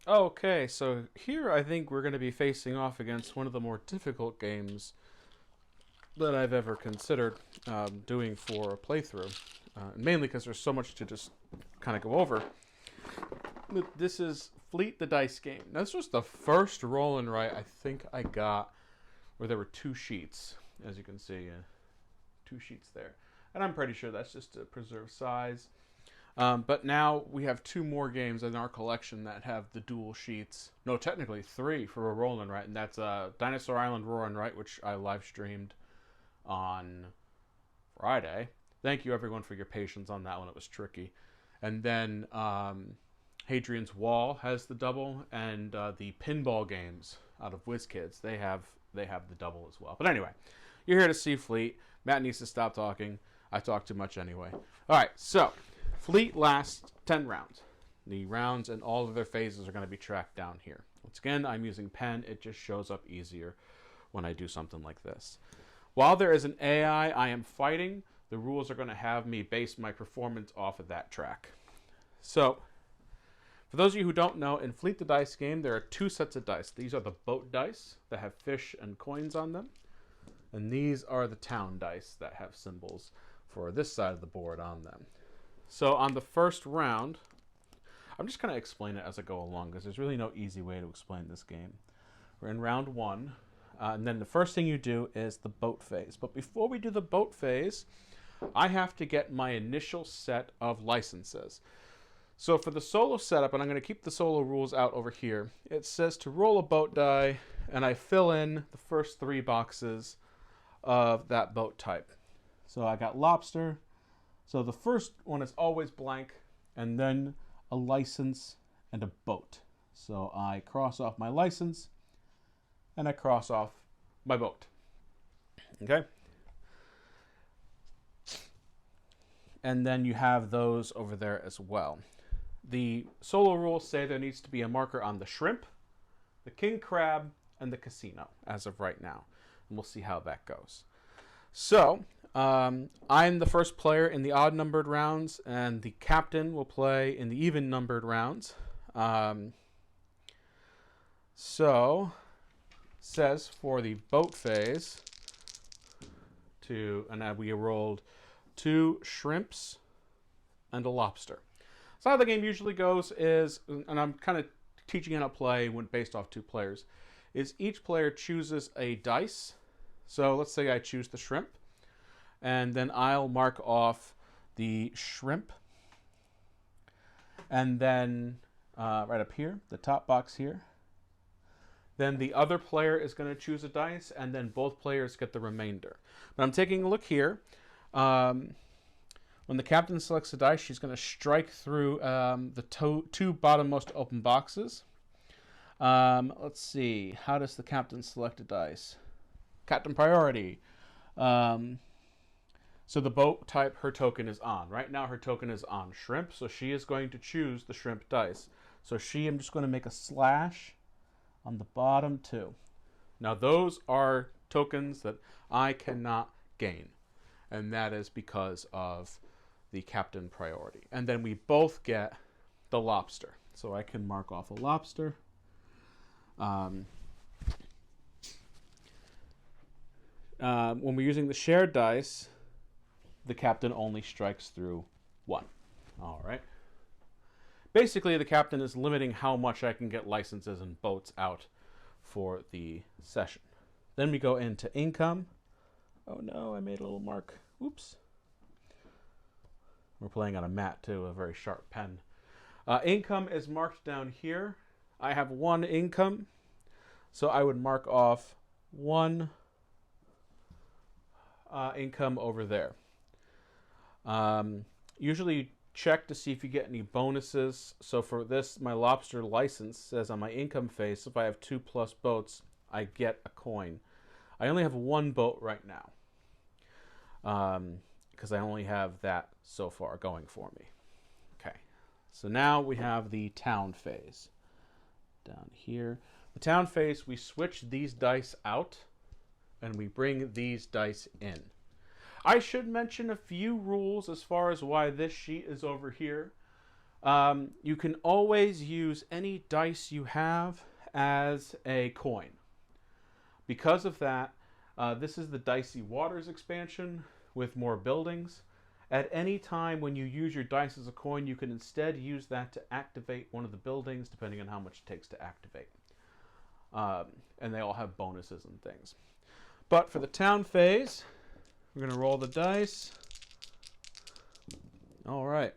Okay, so here I think we're going to be facing off against one of the more difficult games that I've ever considered doing for a playthrough. Mainly because there's so much to just kind of go over. This is Fleet the Dice game. Now, this was the first roll and write I think I got where there were two sheets, as you can see. Two sheets there. And I'm pretty sure that's just to preserve size. But now we have two more games in our collection that have the dual sheets. No, technically three for a roll and write, and that's Dinosaur Island Roll and Write, which I live streamed on Friday. Thank you everyone for your patience on that one. It was tricky. And then Hadrian's Wall has the double, and the pinball games out of WizKids they have the double as well. But anyway, you're here to see Fleet. Matt needs to stop talking. I talk too much anyway. All right, so Fleet lasts 10 rounds. The rounds and all of their phases are going to be tracked down here. Once again, I'm using pen. It just shows up easier when I do something like this. While there is an AI I am fighting, the rules are going to have me base my performance off of that track. So, for those of you who don't know, in Fleet the Dice game, there are two sets of dice. These are the boat dice that have fish and coins on them. And these are the town dice that have symbols for this side of the board on them. So on the first round, I'm just going to explain it as I go along because there's really no easy way to explain this game. We're in round one, and then the first thing you do is the boat phase. But before we do the boat phase, I have to get my initial set of licenses. So for the solo setup, and I'm going to keep the solo rules out over here, it says to roll a boat die, and I fill in the first three boxes of that boat type. So I got lobster. So the first one is always blank, and then a license and a boat. So I cross off my license, and I cross off my boat. Okay? And then you have those over there as well. The solo rules say there needs to be a marker on the shrimp, the king crab, and the casino as of right now. And we'll see how that goes. So, I'm the first player in the odd-numbered rounds, and the captain will play in the even-numbered rounds. Says for the boat phase, and we rolled 2 shrimps and a lobster. So how the game usually goes is, and I'm kind of teaching how to play when based off 2 players, is each player chooses a dice. So let's say I choose the shrimp, and then I'll mark off the shrimp. And then right up here, the top box here. Then the other player is going to choose a dice, and then both players get the remainder. But I'm taking a look here. When the captain selects a dice, she's going to strike through the 2 bottommost open boxes. Let's see. How does the captain select a dice? Captain priority. So the boat type, her token is on. Right now her token is on shrimp, so she is going to choose the shrimp dice. So I'm just going to make a slash on the bottom 2. Now those are tokens that I cannot gain, and that is because of the captain priority. And then we both get the lobster. So I can mark off a lobster. When we're using the shared dice, the captain only strikes through 1. All right. Basically, the captain is limiting how much I can get licenses and boats out for the session. Then we go into income. Oh no, I made a little mark. Oops. We're playing on a mat too, a very sharp pen. Income is marked down here. I have 1 income, so I would mark off 1 income over there. Usually check to see if you get any bonuses. So for this, my lobster license says on my income phase, if I have 2+ boats, I get a coin. I only have 1 boat right now, because I only have that so far going for me. Okay, so now we have the town phase down here. The town phase, we switch these dice out and we bring these dice in. I should mention a few rules as far as why this sheet is over here. You can always use any dice you have as a coin. Because of that, this is the Dicey Waters expansion with more buildings. At any time when you use your dice as a coin, you can instead use that to activate one of the buildings, depending on how much it takes to activate. And they all have bonuses and things. But for the town phase, we're going to roll the dice. All right.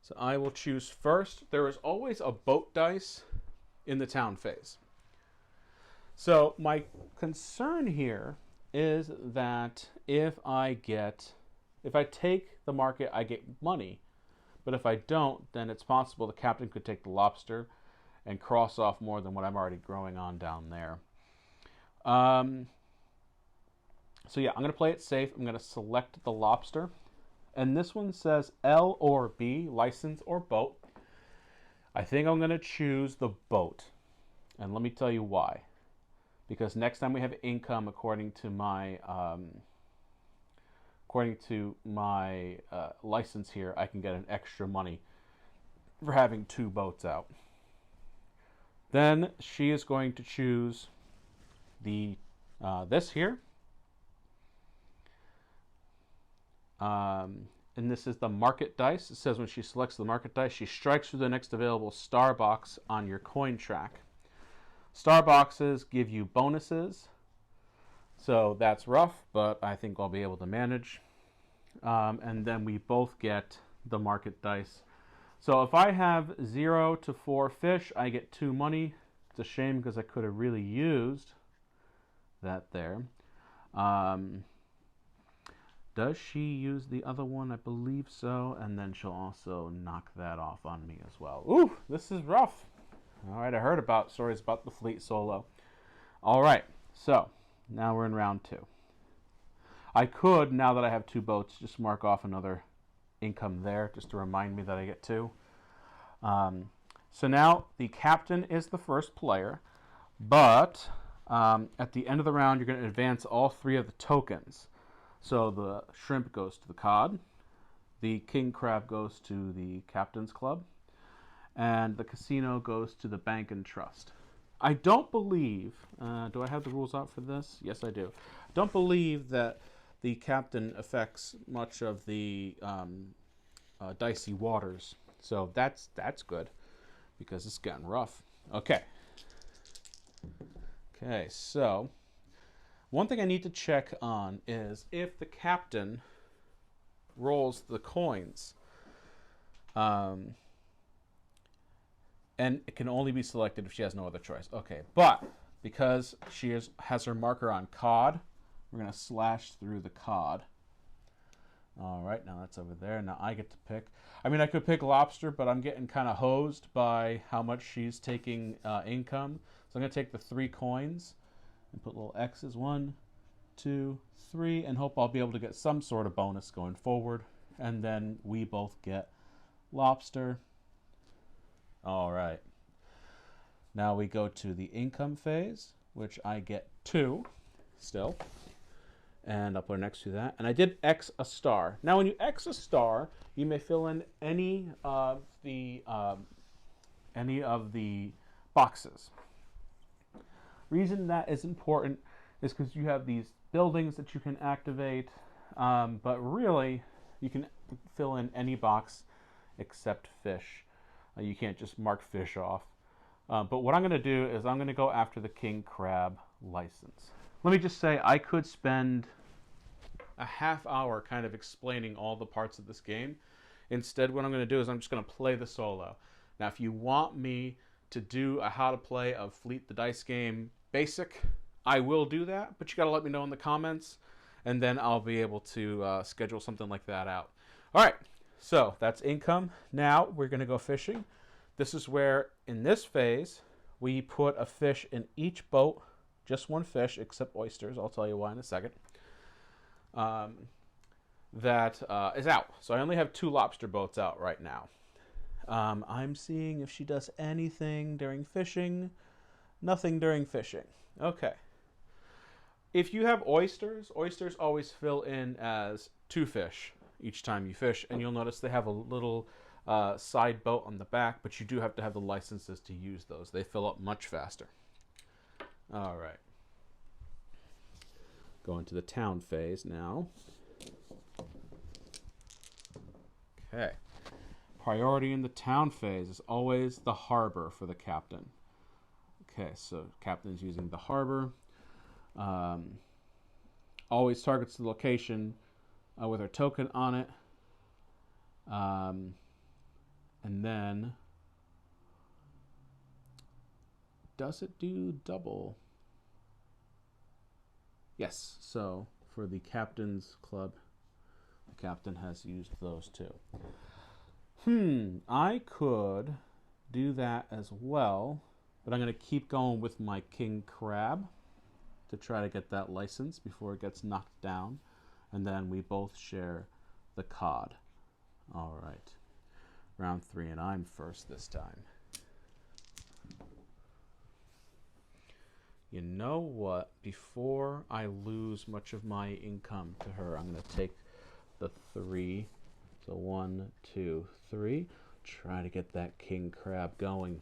So I will choose first. There is always a boat dice in the town phase. So my concern here is that if I take the market, I get money. But if I don't, then it's possible the captain could take the lobster and cross off more than what I'm already growing on down there. So yeah, I'm going to play it safe. I'm going to select the lobster. And this one says L or B, license or boat. I think I'm going to choose the boat. And let me tell you why. Because next time we have income, according to my license here, I can get an extra money for having 2 boats out. Then she is going to choose the this here. And this is the market dice. It says when she selects the market dice, she strikes through the next available star box on your coin track. Star boxes give you bonuses, so that's rough, but I think I'll be able to manage. And then we both get the market dice. So if I have 0 to 4 fish, I get 2 money. It's a shame because I could have really used that there. Does she use the other one? I believe so. And then she'll also knock that off on me as well. Ooh, this is rough. All right, I heard about stories about the fleet solo. All right, so now we're in round 2. I could, now that I have 2 boats, just mark off another income there just to remind me that I get 2. So now the captain is the first player, but at the end of the round, you're going to advance all 3 of the tokens. So the shrimp goes to the cod, the king crab goes to the captain's club, and the casino goes to the bank and trust. I don't believe, do I have the rules out for this? Yes, I do. I don't believe that the captain affects much of the dicey waters. So that's good because it's getting rough. Okay, so one thing I need to check on is if the captain rolls the coins. And it can only be selected if she has no other choice. Okay, but because she has her marker on cod, we're going to slash through the cod. All right, now that's over there. Now I get to pick. I mean, I could pick lobster, but I'm getting kind of hosed by how much she's taking income. So I'm going to take the 3 coins and put little X's. 1, 2, 3, and hope I'll be able to get some sort of bonus going forward. And then we both get lobster. All right. Now we go to the income phase, which I get 2 still. And I'll put next to that. And I did X a star. Now when you X a star, you may fill in any of the boxes. Reason that is important is because you have these buildings that you can activate, but really you can fill in any box except fish. You can't just mark fish off. But what I'm going to do is I'm going to go after the king crab license. Let me just say I could spend a half hour kind of explaining all the parts of this game. Instead, what I'm going to do is I'm just going to play the solo. Now, if you want me to do a how to play of Fleet the Dice game basic, I will do that. But you got to let me know in the comments, and then I'll be able to schedule something like that out. All right. So that's income. Now we're going to go fishing. This is where, in this phase, we put a fish in each boat. Just 1 fish, except oysters. I'll tell you why in a second. That is out. So I only have 2 lobster boats out right now. I'm seeing if she does anything during fishing. Nothing during fishing. Okay. If you have oysters, oysters always fill in as 2 fish. each time you fish, and you'll notice they have a little side boat on the back, but you do have to have the licenses to use those. They fill up much faster. All right. Going to the town phase now. Okay. Priority in the town phase is always the harbor for the captain. Okay, so captain's using the harbor. Always targets the location with her token on it. And then, does it do double? Yes, so for the captain's club, the captain has used those too. I could do that as well, but I'm going to keep going with my king crab to try to get that license before it gets knocked down. And then we both share the cod. All right. Round 3, and I'm first this time. You know what? Before I lose much of my income to her, I'm going to take the 3. So 1, 2, 3. Try to get that king crab going.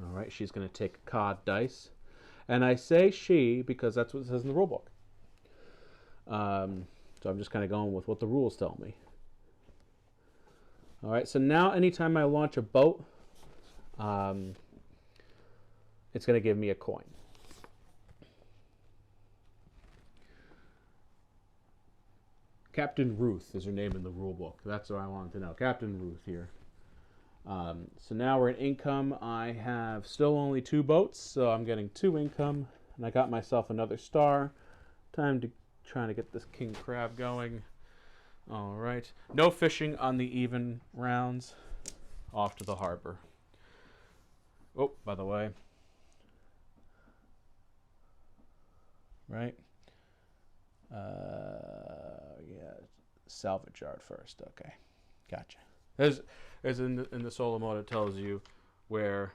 All right, she's going to take a cod dice. And I say she because that's what it says in the rule book. So I'm just kind of going with what the rules tell me. All right, so now anytime I launch a boat, it's going to give me a coin. Captain Ruth is her name in the rule book. That's what I wanted to know. Captain Ruth here. So now we're in income. I have still only 2 boats, so I'm getting 2 income. And I got myself another star. Time to try to get this king crab going. All right. No fishing on the even rounds. Off to the harbor. Oh, by the way. Right. Yeah. Salvage yard first. Okay. Gotcha. There's in the solo mode, it tells you where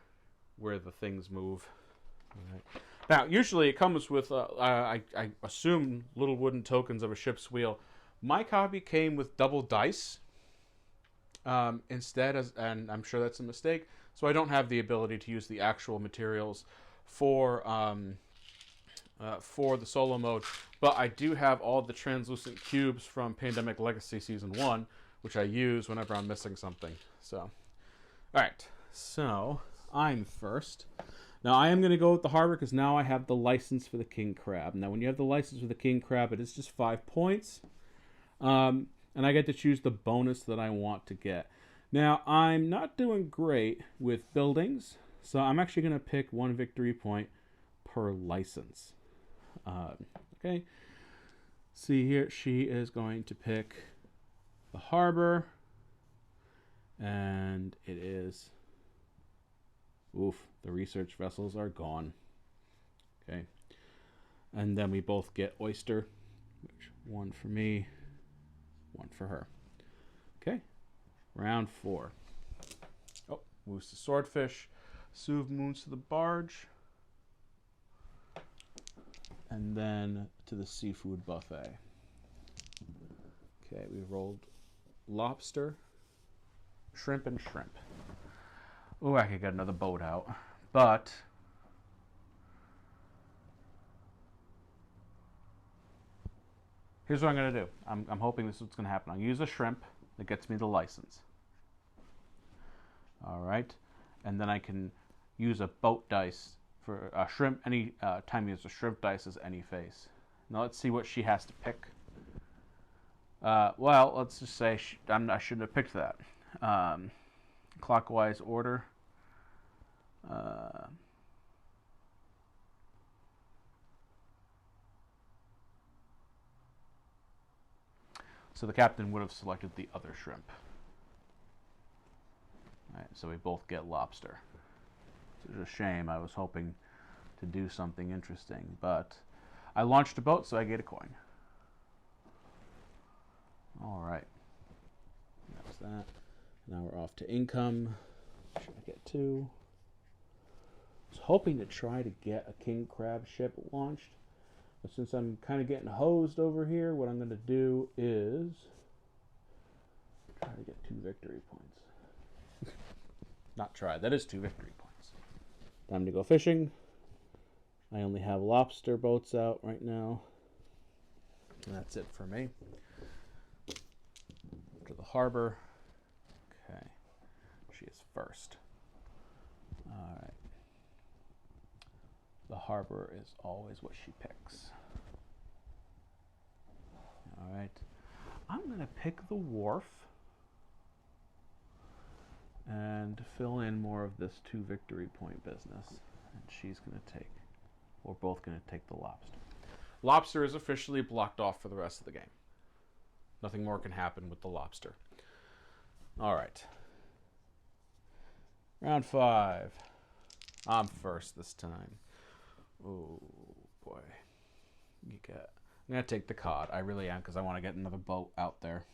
the things move. All right. Now, usually it comes with, I assume, little wooden tokens of a ship's wheel. My copy came with double dice instead, and I'm sure that's a mistake. So I don't have the ability to use the actual materials for the solo mode, but I do have all the translucent cubes from Pandemic Legacy Season 1, which I use whenever I'm missing something. So, all right, so I'm first. Now I am going to go with the harbor because now I have the license for the king crab. Now when you have the license for the king crab, it is just 5 points. And I get to choose the bonus that I want to get. Now, I'm not doing great with buildings, so I'm actually going to pick 1 victory point per license. Okay. See here, she is going to pick the harbor, and it is... Oof, the research vessels are gone. Okay. And then we both get oyster, which 1 for me, 1 for her. Okay. Round 4. Oh, moves to swordfish. Suv moves to the barge. And then to the seafood buffet. Okay, we rolled lobster, shrimp, and shrimp. Oh, I could get another boat out. But here's what I'm going to do. I'm hoping this is what's going to happen. I'll use a shrimp that gets me the license. All right. And then I can use a boat dice for a shrimp. Any time you use a shrimp dice is any face. Now let's see what she has to pick. Well, let's just say I shouldn't have picked that. Clockwise order. So the captain would have selected the other shrimp. All right, so we both get lobster. It's a shame. I was hoping to do something interesting, but I launched a boat, so I get a coin. All right. That's that. Now we're off to income. Should I get 2? I was hoping to try to get a king crab ship launched, but since I'm kind of getting hosed over here, what I'm going to do is to get 2 victory points. Not try. That is 2 victory points. Time to go fishing. I only have lobster boats out right now. And that's it for me. To the harbor. Okay. She is first. All right. The harbor is always what she picks. All right. I'm going to pick the wharf and fill in more of this 2 victory point business. And she's going to take, we're both going to take the lobster. Lobster is officially blocked off for the rest of the game. Nothing more can happen with the lobster. All right. Round 5. I'm first this time. Oh, boy. I'm going to take the cod. I really am, because I want to get another boat out there.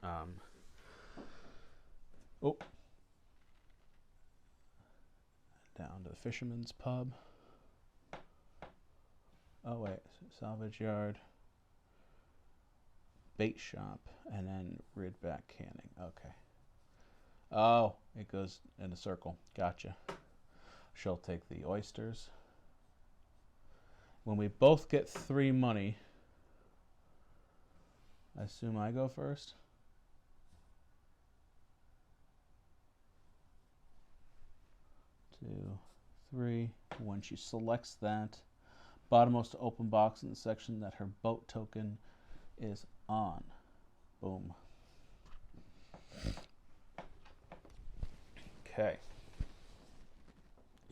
Down to the fisherman's pub. Oh, wait. Salvage yard. Bait shop. And then Ridback canning. Okay. Oh, it goes in a circle. Gotcha. She'll take the oysters. When we both get 3 money, I assume I go first. 2, 3. When she selects that, bottommost open box in the section that her boat token is on. Boom. Okay.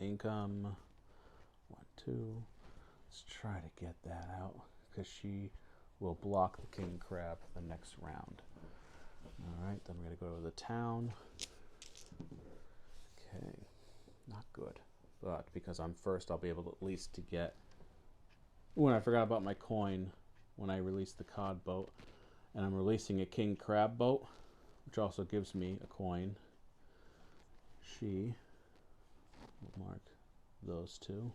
Income. 1, 2. Let's try to get that out, because she will block the king crab the next round. All right, then we're going to go to the town. Okay, not good. But because I'm first, I'll be able to at least to get... When I forgot about my coin, when I released the cod boat, and I'm releasing a king crab boat, which also gives me a coin. She will mark those 2.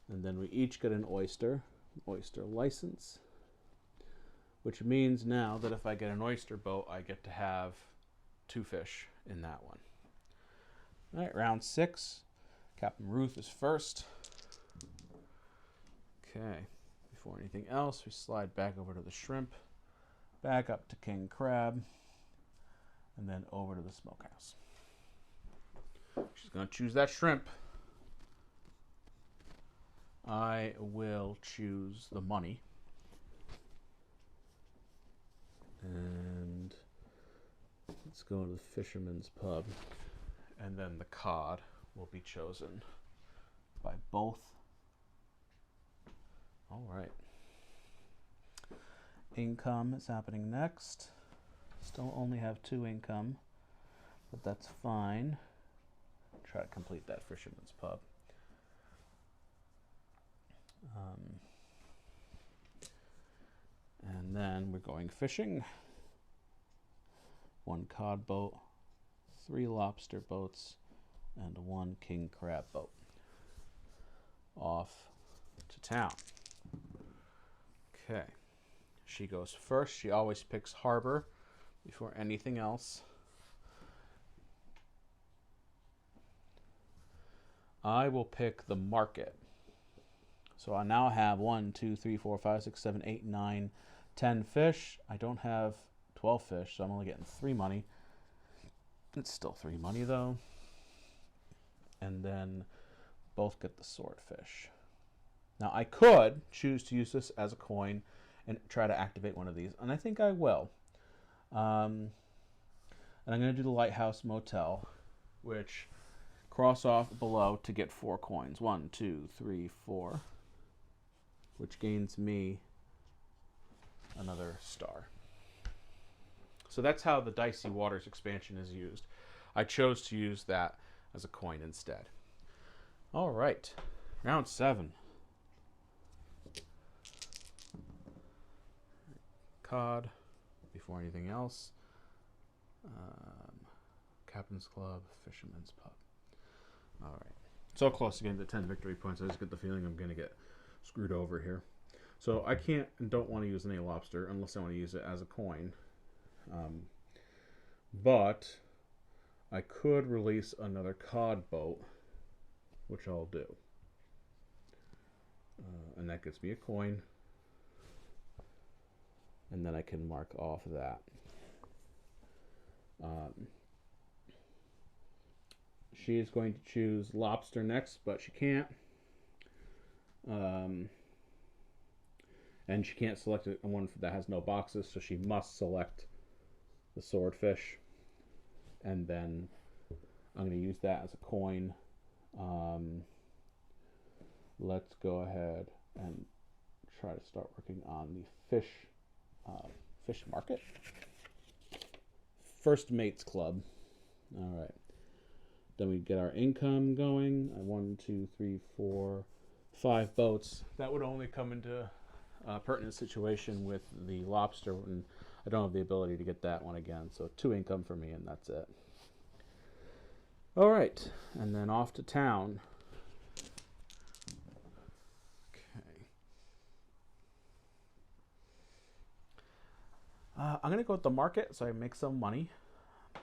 And then we each get an oyster license, which means now that if I get an oyster boat, I get to have 2 fish in that one. All right, round 6. Captain Ruth is first. Okay, before anything else, we slide back over to the shrimp, back up to king crab, and then over to the smokehouse. She's going to choose that shrimp. I will choose the money. And let's go to the fisherman's pub. And then the cod will be chosen by both. All right. Income is happening next. Still only have 2 income, but that's fine. Try to complete that fisherman's pub. And then we're going fishing. 1 cod boat, 3 lobster boats, and 1 king crab boat. Off to town. Okay. She goes first. She always picks harbor before anything else. I will pick the market. So I now have 1, 2, 3, 4, 5, 6, 7, 8, 9, 10 fish. I don't have 12 fish, so I'm only getting 3 money. It's still 3 money though. And then both get the swordfish. Now I could choose to use this as a coin and try to activate one of these, and I think I will. And I'm going to do the Lighthouse Motel, which cross off below to get 4 coins. 1, 2, 3, 4, which gains me another star. So that's how the Dicey Waters expansion is used. I chose to use that as a coin instead. All right, round 7. Cod, before anything else. Captain's Club, Fisherman's Pub. All right, so close to getting to 10 victory points. I just get the feeling I'm going to get screwed over here. So I can't and don't want to use any lobster unless I want to use it as a coin. But I could release another cod boat, which I'll do. And that gets me a coin. And then I can mark off that. She is going to choose lobster next, but she can't. And she can't select one that has no boxes, so she must select the swordfish. And then I'm going to use that as a coin. Let's go ahead and try to start working on the fish market. First Mates Club. All right. Then we get our income going. 1, 2, 3, 4, 5 boats. That would only come into a pertinent situation with the lobster, and I don't have the ability to get that one again. So 2 income for me, and that's it. All right, and then off to town. Okay. I'm going to go with the market so I make some money.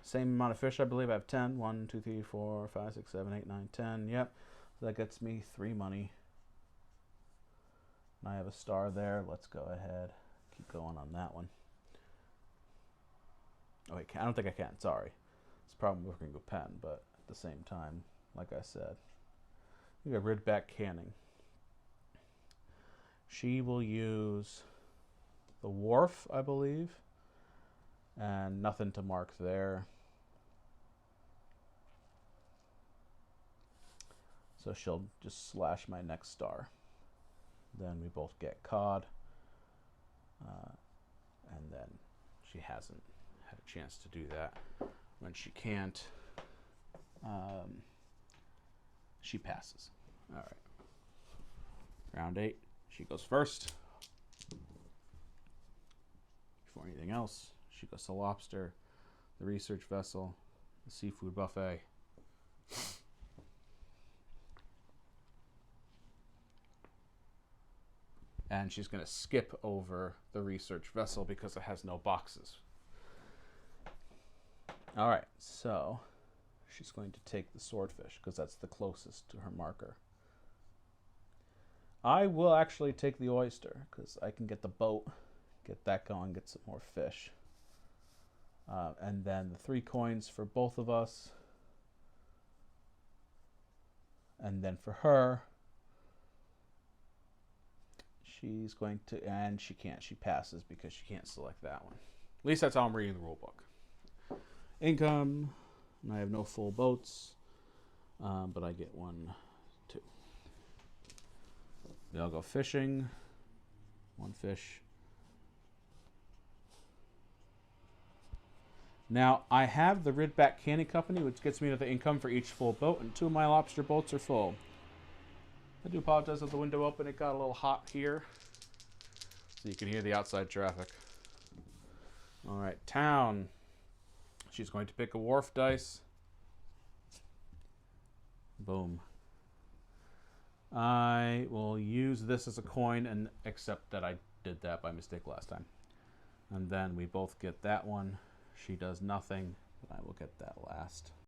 Same amount of fish, I believe. I have 10. 1, 2, 3, 4, 5, 6, 7, 8, 9, 10. Yep. So that gets me 3 money. And I have a star there. Let's go ahead. Keep going on that one. Oh, wait. I don't think I can. Sorry. It's a problem working with pen, but at the same time, like I said, we got Ridback Canning. She will use the wharf, I believe. And nothing to mark there. So she'll just slash my next star. Then we both get cod. And then she hasn't had a chance to do that. When she can't, she passes. All right. Round 8. She goes first. Before anything else, she goes to lobster, the research vessel, the seafood buffet. And she's going to skip over the research vessel because it has no boxes. All right, so she's going to take the swordfish because that's the closest to her marker. I will actually take the oyster because I can get the boat, get that going, get some more fish. And then the 3 coins for both of us. And then for her, she's going to, and she can't. She passes because she can't select that one. At least that's how I'm reading the rule book. Income, and I have no full boats, but I get 1, 2. Then I'll go fishing. 1 fish. Now, I have the Ridback Canning Company, which gets me to the income for each full boat, and 2 of my lobster boats are full. I do apologize if the window open. It got a little hot here, so you can hear the outside traffic. All right, town. She's going to pick a wharf dice. Boom. I will use this as a coin and accept that I did that by mistake last time. And then we both get that one. She does nothing, but I will get that last.